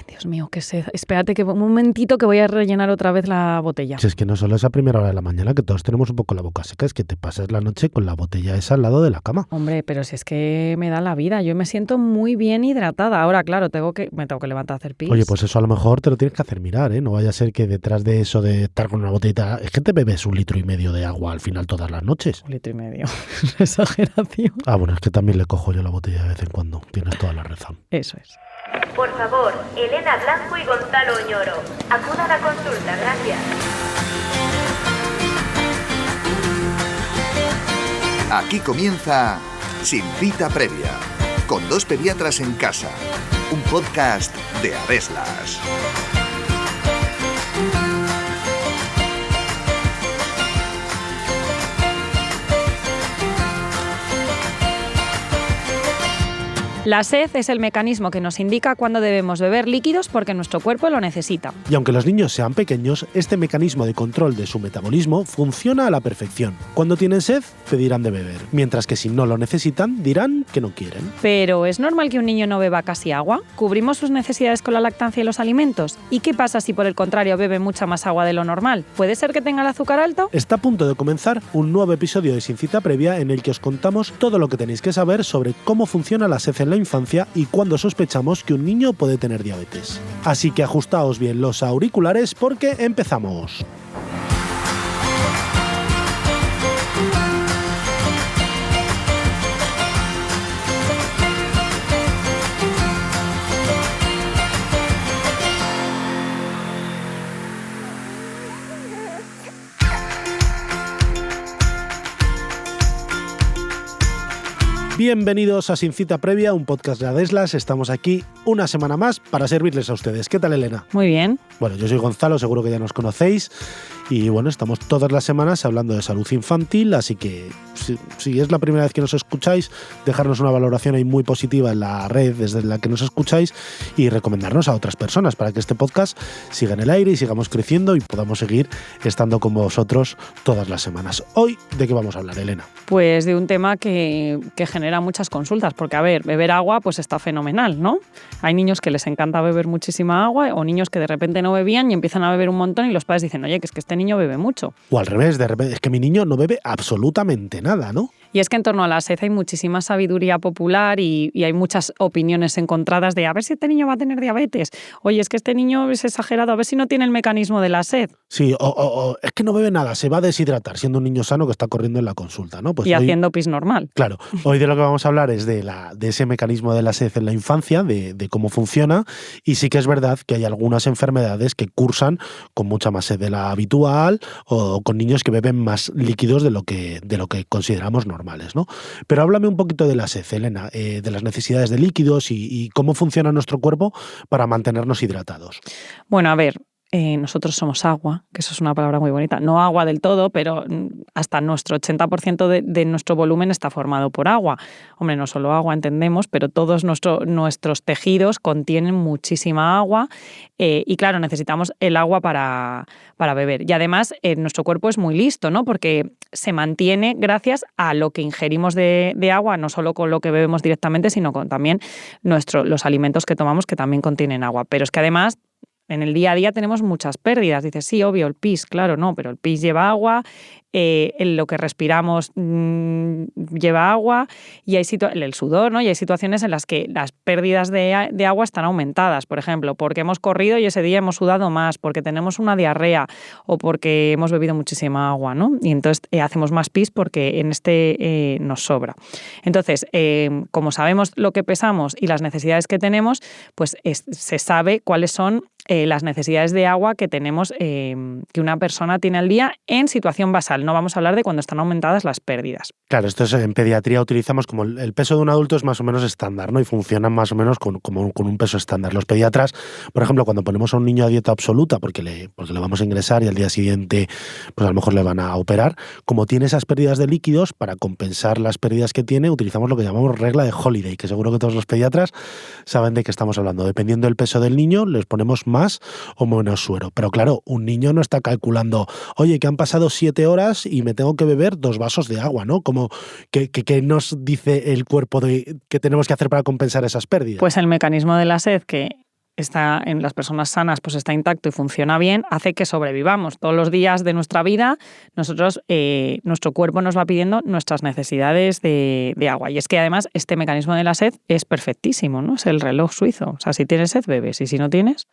Dios mío, qué sed. Espérate que un momentito que voy a rellenar otra vez la botella. Si es que no solo es a primera hora de la mañana, que todos tenemos un poco la boca seca, es que te pasas la noche con la botella esa al lado de la cama. Hombre, pero si es que me da la vida, yo me siento muy bien hidratada. Ahora, claro, me tengo que levantar a hacer pis. Oye, pues eso a lo mejor te lo tienes que hacer mirar, ¿eh? No vaya a ser que detrás de eso de estar con una botellita, es que te bebes 1,5 litros de agua al final todas las noches. 1,5 litros. Exageración. Ah, bueno, es que también le cojo yo la botella de vez en cuando. Tienes toda la razón. Eso es. Por favor, Elena Blanco y Gonzalo Oñoro, acudan a consulta, gracias. Aquí comienza Sin Cita Previa, con 2 pediatras en casa, un podcast de Adeslas. La sed es el mecanismo que nos indica cuándo debemos beber líquidos porque nuestro cuerpo lo necesita. Y aunque los niños sean pequeños, este mecanismo de control de su metabolismo funciona a la perfección. Cuando tienen sed, pedirán de beber, mientras que si no lo necesitan, dirán que no quieren. Pero ¿es normal que un niño no beba casi agua? ¿Cubrimos sus necesidades con la lactancia y los alimentos? ¿Y qué pasa si por el contrario bebe mucha más agua de lo normal? ¿Puede ser que tenga el azúcar alto? Está a punto de comenzar un nuevo episodio de Sin Cita Previa en el que os contamos todo lo que tenéis que saber sobre cómo funciona la sed en la infancia y cuándo sospechamos que un niño puede tener diabetes. Así que ajustaos bien los auriculares porque empezamos. Bienvenidos a Sin Cita Previa, un podcast de Adeslas. Estamos aquí una semana más para servirles a ustedes. ¿Qué tal, Elena? Muy bien. Bueno, yo soy Gonzalo, seguro que ya nos conocéis. Y bueno, estamos todas las semanas hablando de salud infantil, así que si es la primera vez que nos escucháis, dejarnos una valoración ahí muy positiva en la red desde la que nos escucháis y recomendarnos a otras personas para que este podcast siga en el aire y sigamos creciendo y podamos seguir estando con vosotros todas las semanas. Hoy, ¿de qué vamos a hablar, Elena? Pues de un tema que genera muchas consultas, porque a ver, beber agua pues está fenomenal, ¿no? Hay niños que les encanta beber muchísima agua o niños que de repente no bebían y empiezan a beber un montón y los padres dicen, oye, que es que este niño bebe mucho. O al revés, de repente, es que mi niño no bebe absolutamente nada, ¿no? Y es que en torno a la sed hay muchísima sabiduría popular y hay muchas opiniones encontradas de a ver si este niño va a tener diabetes. Oye, es que este niño es exagerado, a ver si no tiene el mecanismo de la sed. Sí, o es que no bebe nada, se va a deshidratar siendo un niño sano que está corriendo en la consulta, ¿no? Pues y hoy, haciendo pis normal. Claro, hoy de lo que vamos a hablar es de ese mecanismo de la sed en la infancia, de cómo funciona, y sí que es verdad que hay algunas enfermedades que cursan con mucha más sed de la habitual o con niños que beben más líquidos de lo que consideramos normales, ¿no? Pero háblame un poquito de la sed, Elena, de las necesidades de líquidos y cómo funciona nuestro cuerpo para mantenernos hidratados. Bueno, a ver, nosotros somos agua, que eso es una palabra muy bonita. No agua del todo, pero hasta nuestro 80% de nuestro volumen está formado por agua. Hombre, no solo agua, entendemos, pero todos nuestros tejidos contienen muchísima agua y claro, necesitamos el agua para beber. Y además, nuestro cuerpo es muy listo, ¿no? Porque se mantiene gracias a lo que ingerimos de agua, no solo con lo que bebemos directamente, sino con también los alimentos que tomamos que también contienen agua. Pero es que además en el día a día tenemos muchas pérdidas. Dices, sí, obvio, el pis, claro, no, pero el pis lleva agua, lo que respiramos lleva agua y hay el sudor, ¿no? Y hay situaciones en las que las pérdidas de agua están aumentadas, por ejemplo, porque hemos corrido y ese día hemos sudado más, porque tenemos una diarrea o porque hemos bebido muchísima agua, ¿no? Y entonces hacemos más pis porque en nos sobra. Entonces, como sabemos lo que pesamos y las necesidades que tenemos, pues se sabe cuáles son las necesidades de agua que tenemos, que una persona tiene al día en situación basal. No vamos a hablar de cuando están aumentadas las pérdidas. Claro, esto es, en pediatría utilizamos como el peso de un adulto es más o menos estándar, ¿no? Y funcionan más o menos con un peso estándar. Los pediatras, por ejemplo, cuando ponemos a un niño a dieta absoluta porque le vamos a ingresar y al día siguiente pues a lo mejor le van a operar, como tiene esas pérdidas de líquidos, para compensar las pérdidas que tiene, utilizamos lo que llamamos regla de Holiday, que seguro que todos los pediatras saben de qué estamos hablando. Dependiendo del peso del niño, les ponemos más o menos suero. Pero claro, un niño no está calculando, oye, que han pasado 7 horas y me tengo que beber 2 vasos de agua, ¿no? Como ¿qué nos dice el cuerpo de qué tenemos que hacer para compensar esas pérdidas? Pues el mecanismo de la sed, que está en las personas sanas, pues está intacto y funciona bien, hace que sobrevivamos. Todos los días de nuestra vida, nosotros, nuestro cuerpo nos va pidiendo nuestras necesidades de agua. Y es que además este mecanismo de la sed es perfectísimo, ¿no? Es el reloj suizo. O sea, si tienes sed, bebes. Y si no tienes,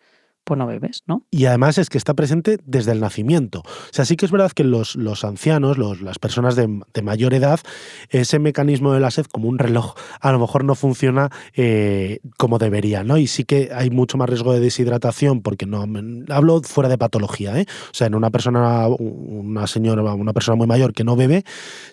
pues no bebes, ¿no? Y además es que está presente desde el nacimiento. O sea, sí que es verdad que los ancianos, las personas de mayor edad, ese mecanismo de la sed como un reloj a lo mejor no funciona como debería, ¿no? Y sí que hay mucho más riesgo de deshidratación porque no hablo fuera de patología, ¿eh? O sea, en una persona, una señora, una persona muy mayor que no bebe,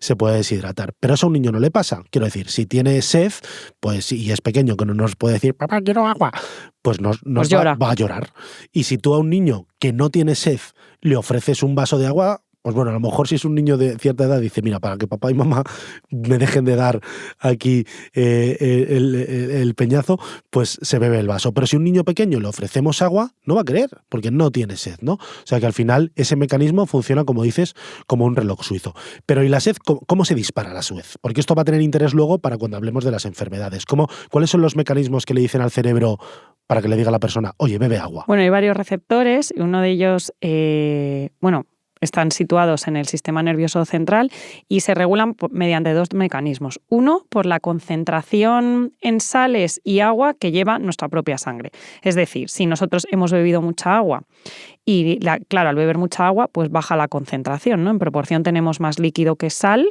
se puede deshidratar. Pero eso a un niño no le pasa. Quiero decir, si tiene sed, pues y es pequeño, que no nos puede decir, papá, quiero agua, pues Pues llora. va a llorar. Y si tú a un niño que no tiene sed le ofreces un vaso de agua, pues bueno, a lo mejor si es un niño de cierta edad dice, mira, para que papá y mamá me dejen de dar aquí el peñazo, pues se bebe el vaso. Pero si a un niño pequeño le ofrecemos agua, no va a querer, porque no tiene sed, ¿no? O sea que al final ese mecanismo funciona, como dices, como un reloj suizo. Pero ¿y la sed? ¿Cómo se dispara la sed? Porque esto va a tener interés luego para cuando hablemos de las enfermedades. ¿Cuáles son los mecanismos que le dicen al cerebro para que le diga a la persona, oye, bebe agua? Bueno, hay varios receptores y uno de ellos, están situados en el sistema nervioso central y se regulan mediante dos mecanismos. Uno, por la concentración en sales y agua que lleva nuestra propia sangre. Es decir, si nosotros hemos bebido mucha agua y, claro, al beber mucha agua, pues baja la concentración, ¿no? En proporción tenemos más líquido que sal,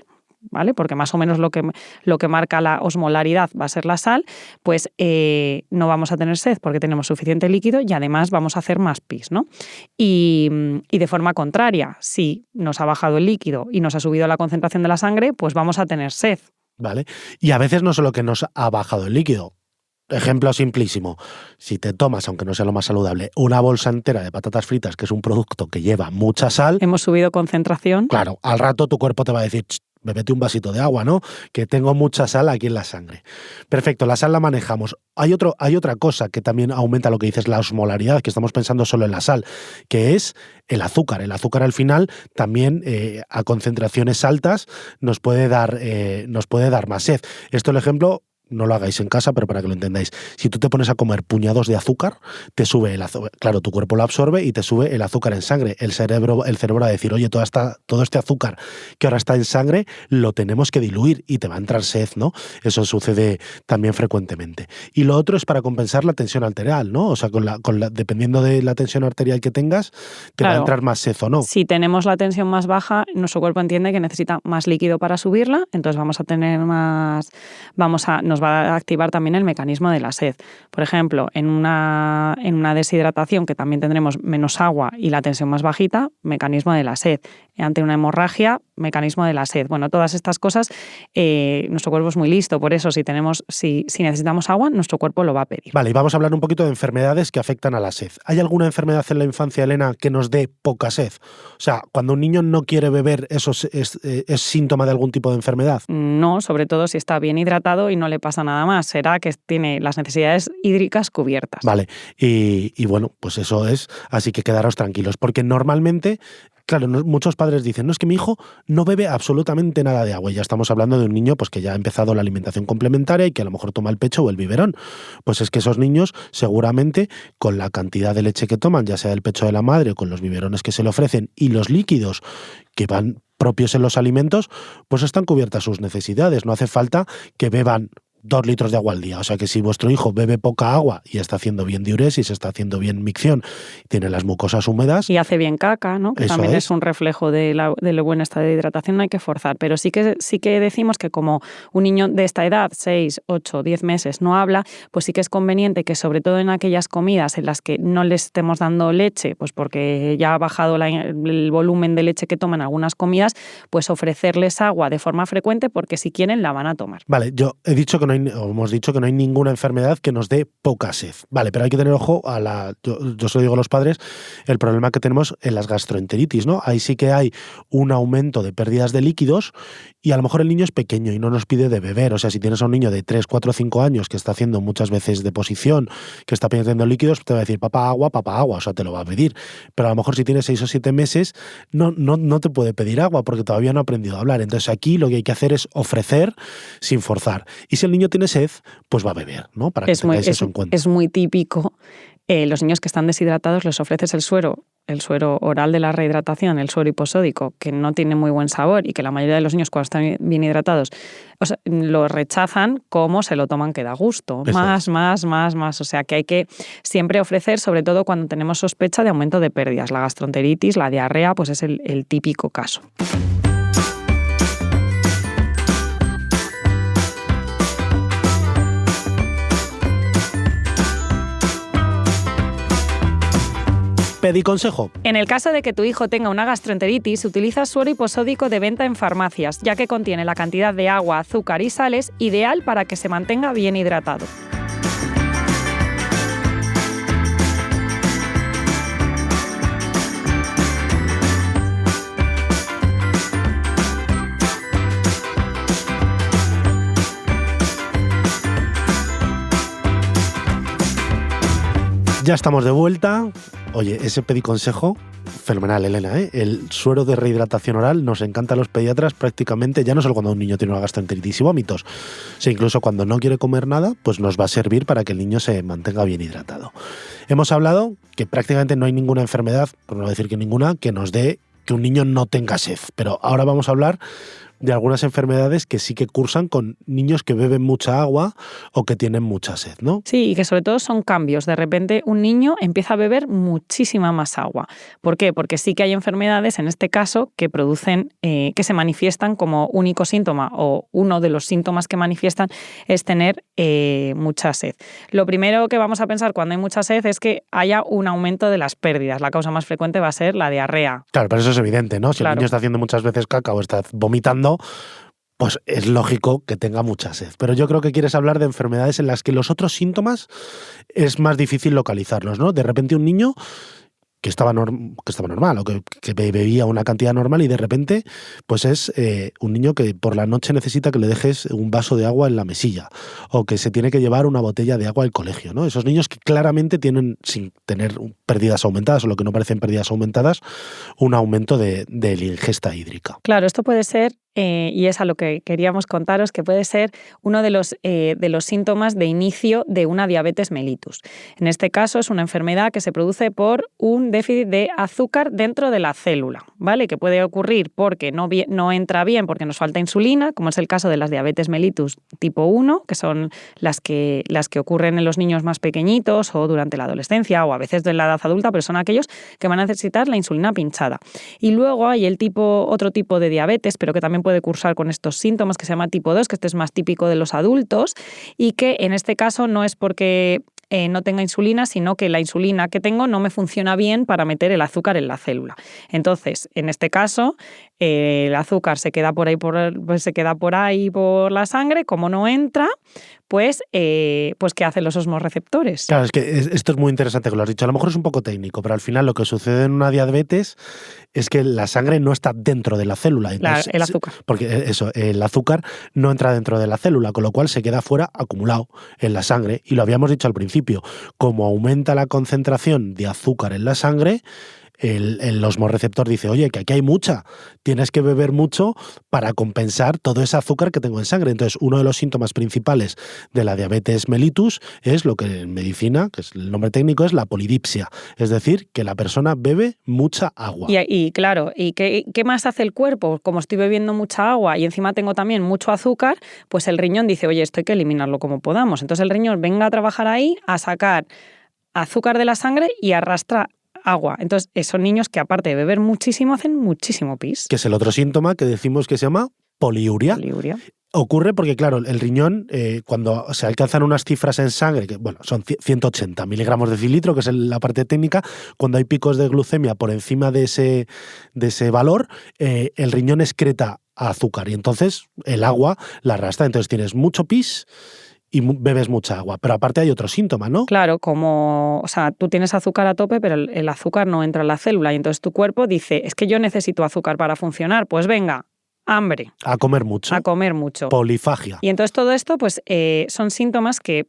¿vale? Porque más o menos lo que marca la osmolaridad va a ser la sal, pues no vamos a tener sed porque tenemos suficiente líquido y además vamos a hacer más pis, ¿no? Y de forma contraria, si nos ha bajado el líquido y nos ha subido la concentración de la sangre, pues vamos a tener sed. Vale. Y a veces no solo que nos ha bajado el líquido. Ejemplo simplísimo, si te tomas, aunque no sea lo más saludable, una bolsa entera de patatas fritas, que es un producto que lleva mucha sal, hemos subido concentración. Claro, al rato tu cuerpo te va a decir, bébete un vasito de agua, ¿no? Que tengo mucha sal aquí en la sangre. Perfecto, la sal la manejamos. Hay otra cosa que también aumenta lo que dices, la osmolaridad, que estamos pensando solo en la sal, que es el azúcar. El azúcar al final también a concentraciones altas nos puede dar más sed. Esto el ejemplo, no lo hagáis en casa, pero para que lo entendáis. Si tú te pones a comer puñados de azúcar, te sube el azúcar. Claro, tu cuerpo lo absorbe y te sube el azúcar en sangre. El cerebro va a decir, oye, todo este azúcar que ahora está en sangre lo tenemos que diluir y te va a entrar sed, ¿no? Eso sucede también frecuentemente. Y lo otro es para compensar la tensión arterial, ¿no? O sea, dependiendo de la tensión arterial que tengas, te va a entrar más sed o no. Si tenemos la tensión más baja, nuestro cuerpo entiende que necesita más líquido para subirla, entonces vamos a tener más, nos va a activar también el mecanismo de la sed. Por ejemplo, en una deshidratación que también tendremos menos agua y la tensión más bajita, mecanismo de la sed. Ante una hemorragia, mecanismo de la sed. Bueno, todas estas cosas, nuestro cuerpo es muy listo, por eso si necesitamos agua, nuestro cuerpo lo va a pedir. Vale, y vamos a hablar un poquito de enfermedades que afectan a la sed. ¿Hay alguna enfermedad en la infancia, Elena, que nos dé poca sed? O sea, cuando un niño no quiere beber, ¿eso es síntoma de algún tipo de enfermedad? No, sobre todo si está bien hidratado y no le pasa nada más. Será que tiene las necesidades hídricas cubiertas. Vale, y bueno, pues eso es, así que quedaros tranquilos, porque normalmente, claro, muchos padres dicen, no, es que mi hijo no bebe absolutamente nada de agua. Y ya estamos hablando de un niño pues que ya ha empezado la alimentación complementaria y que a lo mejor toma el pecho o el biberón. Pues es que esos niños seguramente con la cantidad de leche que toman, ya sea del pecho de la madre o con los biberones que se le ofrecen y los líquidos que van propios en los alimentos, pues están cubiertas sus necesidades. No hace falta que beban 2 litros de agua al día. O sea que si vuestro hijo bebe poca agua y está haciendo bien diuresis, está haciendo bien micción, tiene las mucosas húmedas. Y hace bien caca, ¿no? Que también es un reflejo de lo buen estado de hidratación, no hay que forzar. Pero sí que decimos que como un niño de esta edad, 6, 8, 10 meses, no habla, pues sí que es conveniente que sobre todo en aquellas comidas en las que no les estemos dando leche, pues porque ya ha bajado el volumen de leche que toman algunas comidas, pues ofrecerles agua de forma frecuente porque si quieren la van a tomar. Vale, hemos dicho que no hay ninguna enfermedad que nos dé poca sed. Vale, pero hay que tener ojo yo se lo digo a los padres, el problema que tenemos en las gastroenteritis, ¿no? Ahí sí que hay un aumento de pérdidas de líquidos y a lo mejor el niño es pequeño y no nos pide de beber. O sea, si tienes a un niño de 3, 4, 5 años que está haciendo muchas veces deposición, que está perdiendo líquidos, te va a decir papá agua, o sea, te lo va a pedir. Pero a lo mejor si tienes 6 o 7 meses, no te puede pedir agua porque todavía no ha aprendido a hablar. Entonces aquí lo que hay que hacer es ofrecer sin forzar. Y si el niño tiene sed, pues va a beber, ¿no? Para que tengáis eso en cuenta. Es muy típico Los niños que están deshidratados les ofreces el suero oral de la rehidratación, el suero hiposódico, que no tiene muy buen sabor y que la mayoría de los niños cuando están bien hidratados lo rechazan, como se lo toman que da gusto. Más. O sea que hay que siempre ofrecer, sobre todo cuando tenemos sospecha de aumento de pérdidas. La gastroenteritis, la diarrea, pues es el típico caso. Pediconsejo. En el caso de que tu hijo tenga una gastroenteritis, utiliza suero hiposódico de venta en farmacias, ya que contiene la cantidad de agua, azúcar y sales ideal para que se mantenga bien hidratado. Ya estamos de vuelta. Oye, ese pediconsejo, fenomenal, Elena, ¿eh? El suero de rehidratación oral nos encanta a los pediatras prácticamente, ya no solo cuando un niño tiene una gastroenteritis y vómitos, sino incluso cuando no quiere comer nada, pues nos va a servir para que el niño se mantenga bien hidratado. Hemos hablado que prácticamente no hay ninguna enfermedad, por no decir que ninguna, que nos dé que un niño no tenga sed. Pero ahora vamos a hablar de algunas enfermedades que sí que cursan con niños que beben mucha agua o que tienen mucha sed, ¿no? Sí, y que sobre todo son cambios. De repente un niño empieza a beber muchísima más agua. ¿Por qué? Porque sí que hay enfermedades, en este caso, que producen, que se manifiestan como único síntoma, o uno de los síntomas que manifiestan es tener mucha sed. Lo primero que vamos a pensar cuando hay mucha sed es que haya un aumento de las pérdidas. La causa más frecuente va a ser la diarrea. Claro, pero eso es evidente, ¿no? Si el niño está haciendo muchas veces caca o está vomitando, pues es lógico que tenga mucha sed. Pero yo creo que quieres hablar de enfermedades en las que los otros síntomas es más difícil localizarlos, ¿no? De repente un niño que estaba normal o que bebía una cantidad normal y de repente pues es un niño que por la noche necesita que le dejes un vaso de agua en la mesilla o que se tiene que llevar una botella de agua al colegio, ¿no? Esos niños que claramente tienen, sin tener pérdidas aumentadas o lo que no parecen pérdidas aumentadas, un aumento de la ingesta hídrica. Claro, esto puede ser, y es a lo que queríamos contaros, que puede ser uno de los síntomas de inicio de una diabetes mellitus. En este caso es una enfermedad que se produce por un déficit de azúcar dentro de la célula, ¿vale? Que puede ocurrir porque no entra bien porque nos falta insulina, como es el caso de las diabetes mellitus tipo 1, que son las que ocurren en los niños más pequeñitos o durante la adolescencia o a veces de la edad adulta, pero son aquellos que van a necesitar la insulina pinchada. Y luego hay otro tipo de diabetes, pero que también puede cursar con estos síntomas, que se llama tipo 2, que este es más típico de los adultos y que en este caso no es porque no tenga insulina, sino que la insulina que tengo no me funciona bien para meter el azúcar en la célula. Entonces, en este caso, el azúcar se queda por ahí por la sangre, como no entra, pues ¿qué hacen los osmorreceptores? Claro, es que esto es muy interesante que lo has dicho. A lo mejor es un poco técnico, pero al final lo que sucede en una diabetes es que la sangre no está dentro de la célula. Entonces, el azúcar. Porque el azúcar no entra dentro de la célula, con lo cual se queda fuera acumulado en la sangre. Y lo habíamos dicho al principio, como aumenta la concentración de azúcar en la sangre, el osmorreceptor dice, oye, que aquí hay mucha, tienes que beber mucho para compensar todo ese azúcar que tengo en sangre. Entonces, uno de los síntomas principales de la diabetes mellitus es lo que en medicina, que es el nombre técnico, es la polidipsia, es decir, que la persona bebe mucha agua. Y claro, ¿y qué más hace el cuerpo? Como estoy bebiendo mucha agua y encima tengo también mucho azúcar, pues el riñón dice, oye, esto hay que eliminarlo como podamos. Entonces el riñón venga a trabajar ahí, a sacar azúcar de la sangre y arrastra agua. Entonces, esos niños que aparte de beber muchísimo, hacen muchísimo pis. Que es el otro síntoma que decimos que se llama poliuria. Ocurre porque, claro, el riñón, cuando se alcanzan unas cifras en sangre, que bueno, son 180 miligramos de decilitro, que es la parte técnica, cuando hay picos de glucemia por encima de ese valor, el riñón excreta azúcar y entonces el agua la arrastra. Entonces tienes mucho pis y bebes mucha agua. Pero aparte hay otro síntoma, ¿no? Claro, tú tienes azúcar a tope, pero el azúcar no entra en la célula y entonces tu cuerpo dice, es que yo necesito azúcar para funcionar, pues venga, hambre. A comer mucho. A comer mucho. Polifagia. Y entonces todo esto pues son síntomas que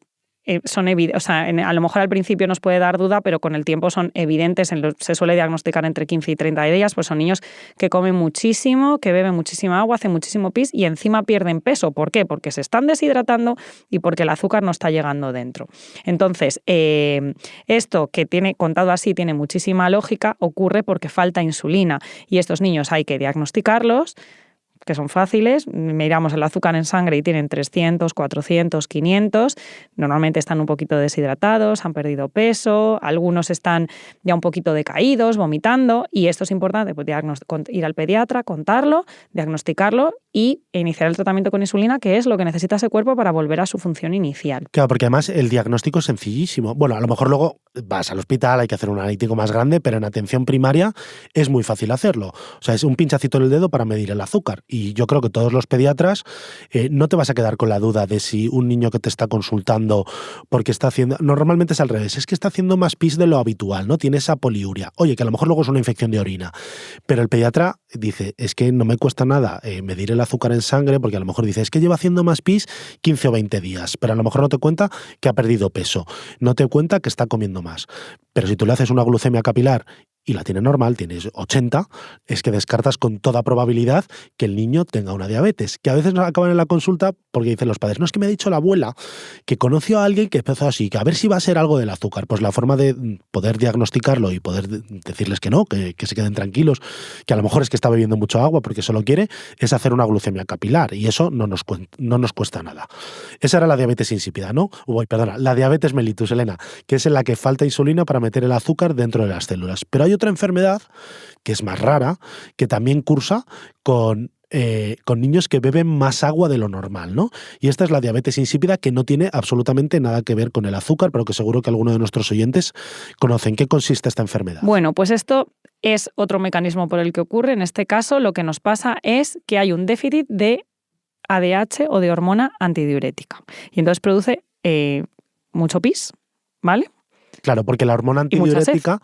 son evidentes, o sea, a lo mejor al principio nos puede dar duda, pero con el tiempo son evidentes, se suele diagnosticar entre 15 y 30 días, pues son niños que comen muchísimo, que beben muchísima agua, hacen muchísimo pis y encima pierden peso. ¿Por qué? Porque se están deshidratando y porque el azúcar no está llegando dentro. Entonces, esto que tiene contado así tiene muchísima lógica, ocurre porque falta insulina y estos niños hay que diagnosticarlos, que son fáciles, miramos el azúcar en sangre y tienen 300, 400, 500, normalmente están un poquito deshidratados, han perdido peso, algunos están ya un poquito decaídos, vomitando, y esto es importante, pues ir al pediatra, contarlo, diagnosticarlo y iniciar el tratamiento con insulina, que es lo que necesita ese cuerpo para volver a su función inicial. Claro, porque además el diagnóstico es sencillísimo. Bueno, a lo mejor luego vas al hospital, hay que hacer un analítico más grande, pero en atención primaria es muy fácil hacerlo. O sea, es un pinchacito en el dedo para medir el azúcar. Y yo creo que todos los pediatras no te vas a quedar con la duda de si un niño que te está consultando porque está haciendo... Normalmente es al revés, es que está haciendo más pis de lo habitual, ¿no? Tiene esa poliuria. Oye, que a lo mejor luego es una infección de orina. Pero el pediatra dice, es que no me cuesta nada medir el azúcar en sangre, porque a lo mejor dice, es que lleva haciendo más pis 15 o 20 días, pero a lo mejor no te cuenta que ha perdido peso, no te cuenta que está comiendo más. Pero si tú le haces una glucemia capilar y la tiene normal, tienes 80, es que descartas con toda probabilidad que el niño tenga una diabetes, que a veces nos acaban en la consulta porque dicen los padres, no, es que me ha dicho la abuela que conoció a alguien que empezó así, que a ver si va a ser algo del azúcar. Pues la forma de poder diagnosticarlo y poder decirles que no, que se queden tranquilos, que a lo mejor es que está bebiendo mucho agua porque solo quiere, es hacer una glucemia capilar, y eso no nos cuesta nada. Esa era la diabetes insípida, ¿no? La diabetes mellitus, Elena, que es en la que falta insulina para meter el azúcar dentro de las células. Pero hay otra enfermedad que es más rara, que también cursa con niños que beben más agua de lo normal, ¿no? Y esta es la diabetes insípida, que no tiene absolutamente nada que ver con el azúcar, pero que seguro que alguno de nuestros oyentes conocen. ¿Qué consiste esta enfermedad? Bueno, pues esto es otro mecanismo por el que ocurre. En este caso, lo que nos pasa es que hay un déficit de ADH o de hormona antidiurética. Y entonces produce mucho pis, ¿vale? Claro, porque la hormona antidiurética,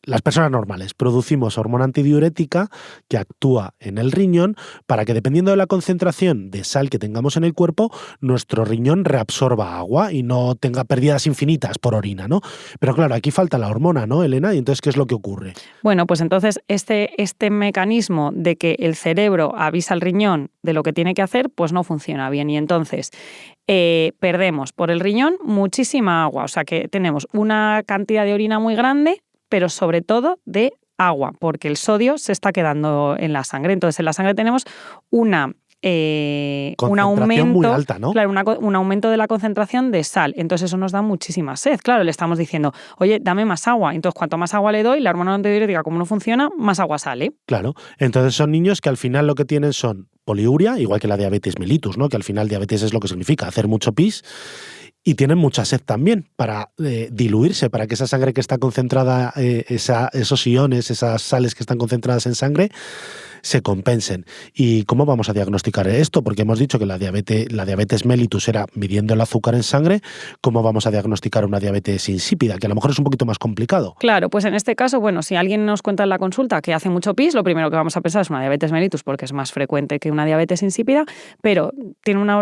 las personas normales producimos hormona antidiurética que actúa en el riñón para que, dependiendo de la concentración de sal que tengamos en el cuerpo, nuestro riñón reabsorba agua y no tenga pérdidas infinitas por orina, ¿no? Pero claro, aquí falta la hormona, ¿no, Elena? Y entonces, ¿qué es lo que ocurre? Bueno, pues entonces este mecanismo de que el cerebro avisa al riñón de lo que tiene que hacer, pues no funciona bien. Y entonces perdemos por el riñón muchísima agua. O sea que tenemos una cantidad de orina muy grande, pero sobre todo de agua, porque el sodio se está quedando en la sangre. Entonces, en la sangre tenemos un aumento muy alta, ¿no? Claro, un aumento de la concentración de sal. Entonces, eso nos da muchísima sed. Claro, le estamos diciendo, oye, dame más agua. Entonces, cuanto más agua le doy, la hormona antidiurética, como no funciona, más agua sale. Claro. Entonces, son niños que al final lo que tienen son poliuria, igual que la diabetes mellitus, ¿no? Que al final diabetes es lo que significa hacer mucho pis. Y tienen mucha sed también para diluirse, para que esa sangre que está concentrada, esos iones, esas sales que están concentradas en sangre, se compensen. ¿Y cómo vamos a diagnosticar esto? Porque hemos dicho que la diabetes mellitus era midiendo el azúcar en sangre. ¿Cómo vamos a diagnosticar una diabetes insípida? Que a lo mejor es un poquito más complicado. Claro, pues en este caso, bueno, si alguien nos cuenta en la consulta que hace mucho pis, lo primero que vamos a pensar es una diabetes mellitus, porque es más frecuente que una diabetes insípida, pero tiene una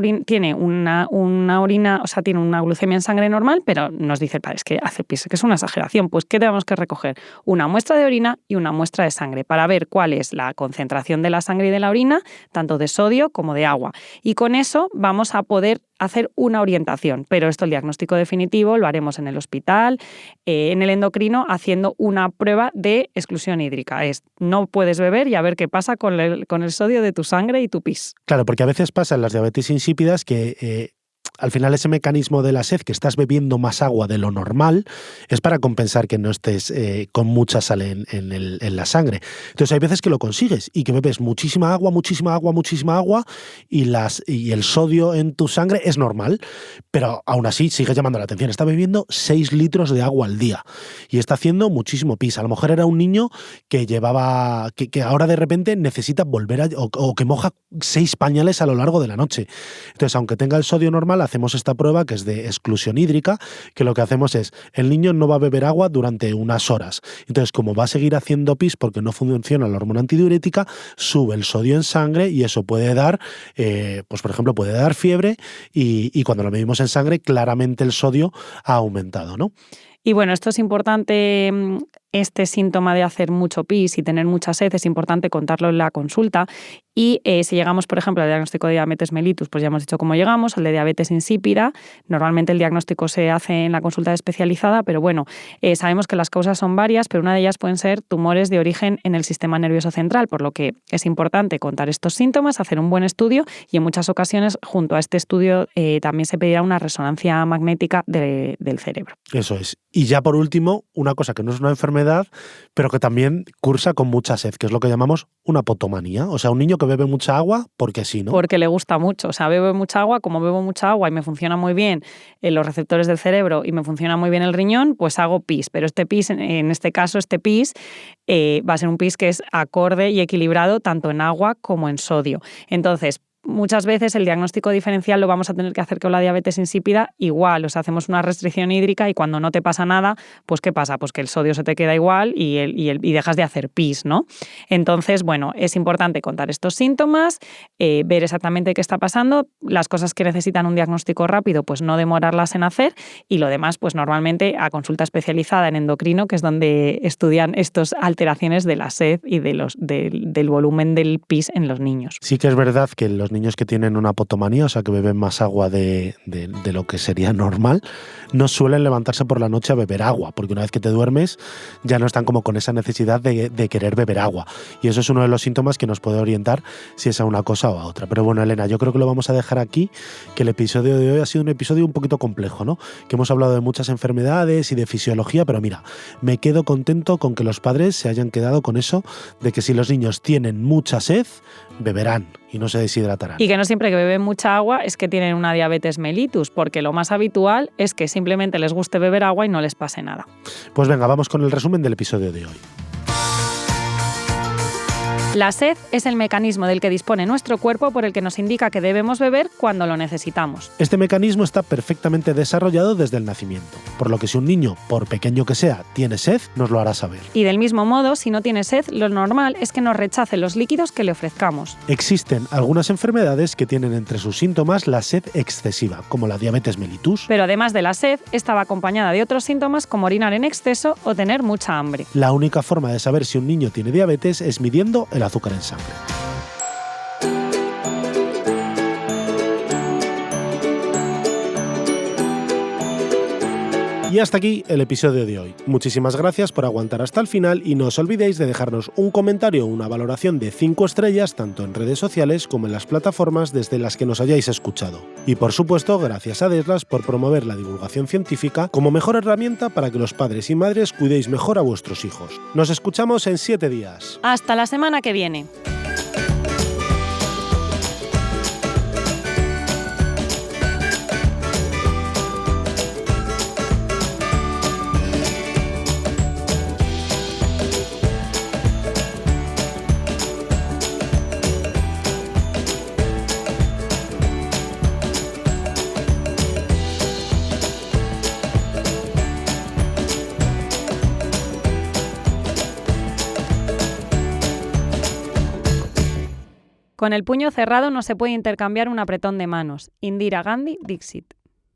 orina, o sea, tiene una glucemia en sangre normal, pero nos dice el padre, es que hace pis, que es una exageración. Pues, ¿qué tenemos que recoger? Una muestra de orina y una muestra de sangre para ver cuál es la concentración de la sangre y de la orina, tanto de sodio como de agua. Y con eso vamos a poder hacer una orientación. Pero esto, el diagnóstico definitivo, lo haremos en el hospital, en el endocrino, haciendo una prueba de exclusión hídrica. No puedes beber y a ver qué pasa con el sodio de tu sangre y tu pis. Claro, porque a veces pasa en las diabetes insípidas que al final ese mecanismo de la sed, que estás bebiendo más agua de lo normal, es para compensar que no estés con mucha sal en la sangre. Entonces hay veces que lo consigues y que bebes muchísima agua y el sodio en tu sangre es normal, pero aún así sigue llamando la atención. Está bebiendo 6 litros de agua al día y está haciendo muchísimo pis. A lo mejor era un niño que llevaba, que ahora de repente necesita volver o que moja 6 pañales a lo largo de la noche. Entonces, aunque tenga el sodio normal, hacemos esta prueba que es de exclusión hídrica, que lo que hacemos es, el niño no va a beber agua durante unas horas. Entonces, como va a seguir haciendo pis porque no funciona la hormona antidiurética, sube el sodio en sangre y eso puede dar, pues por ejemplo, puede dar fiebre y cuando lo medimos en sangre, claramente el sodio ha aumentado, ¿no? Y bueno, esto es importante, este síntoma de hacer mucho pis y tener mucha sed, es importante contarlo en la consulta. Y si llegamos, por ejemplo, al diagnóstico de diabetes mellitus, pues ya hemos dicho cómo llegamos, al de diabetes insípida. Normalmente el diagnóstico se hace en la consulta especializada, pero bueno, sabemos que las causas son varias, pero una de ellas pueden ser tumores de origen en el sistema nervioso central, por lo que es importante contar estos síntomas, hacer un buen estudio y en muchas ocasiones, junto a este estudio, también se pedirá una resonancia magnética del cerebro. Eso es. Y ya por último, una cosa que no es una enfermedad, pero que también cursa con mucha sed, que es lo que llamamos una potomanía. O sea, un niño que bebe mucha agua porque sí, ¿no? Porque le gusta mucho. O sea, bebo mucha agua, como bebo mucha agua y me funciona muy bien los receptores del cerebro y me funciona muy bien el riñón, pues hago pis. Pero este pis, en este caso, va a ser un pis que es acorde y equilibrado tanto en agua como en sodio. Entonces, muchas veces el diagnóstico diferencial lo vamos a tener que hacer con la diabetes insípida igual, o sea, hacemos una restricción hídrica y cuando no te pasa nada, pues ¿qué pasa? Pues que el sodio se te queda igual y dejas de hacer pis, ¿no? Entonces, bueno, es importante contar estos síntomas, ver exactamente qué está pasando, las cosas que necesitan un diagnóstico rápido, pues no demorarlas en hacer y lo demás, pues normalmente a consulta especializada en endocrino, que es donde estudian estas alteraciones de la sed y del volumen del pis en los niños. Sí que es verdad que los niños que tienen una potomanía, o sea, que beben más agua de lo que sería normal, no suelen levantarse por la noche a beber agua, porque una vez que te duermes ya no están como con esa necesidad de querer beber agua. Y eso es uno de los síntomas que nos puede orientar si es a una cosa o a otra. Pero bueno, Elena, yo creo que lo vamos a dejar aquí, que el episodio de hoy ha sido un episodio un poquito complejo, ¿no? Que hemos hablado de muchas enfermedades y de fisiología, pero mira, me quedo contento con que los padres se hayan quedado con eso de que si los niños tienen mucha sed, beberán y no se deshidratarán. Y que no siempre que beben mucha agua es que tienen una diabetes mellitus, porque lo más habitual es que simplemente les guste beber agua y no les pase nada. Pues venga, vamos con el resumen del episodio de hoy. La sed es el mecanismo del que dispone nuestro cuerpo por el que nos indica que debemos beber cuando lo necesitamos. Este mecanismo está perfectamente desarrollado desde el nacimiento, por lo que si un niño, por pequeño que sea, tiene sed, nos lo hará saber. Y del mismo modo, si no tiene sed, lo normal es que nos rechace los líquidos que le ofrezcamos. Existen algunas enfermedades que tienen entre sus síntomas la sed excesiva, como la diabetes mellitus. Pero además de la sed, esta va acompañada de otros síntomas como orinar en exceso o tener mucha hambre. La única forma de saber si un niño tiene diabetes es midiendo el azúcar en sangre. Y hasta aquí el episodio de hoy. Muchísimas gracias por aguantar hasta el final y no os olvidéis de dejarnos un comentario o una valoración de 5 estrellas tanto en redes sociales como en las plataformas desde las que nos hayáis escuchado. Y por supuesto, gracias a Adeslas por promover la divulgación científica como mejor herramienta para que los padres y madres cuidéis mejor a vuestros hijos. Nos escuchamos en 7 días. Hasta la semana que viene. Con el puño cerrado no se puede intercambiar un apretón de manos. Indira Gandhi, Dixit.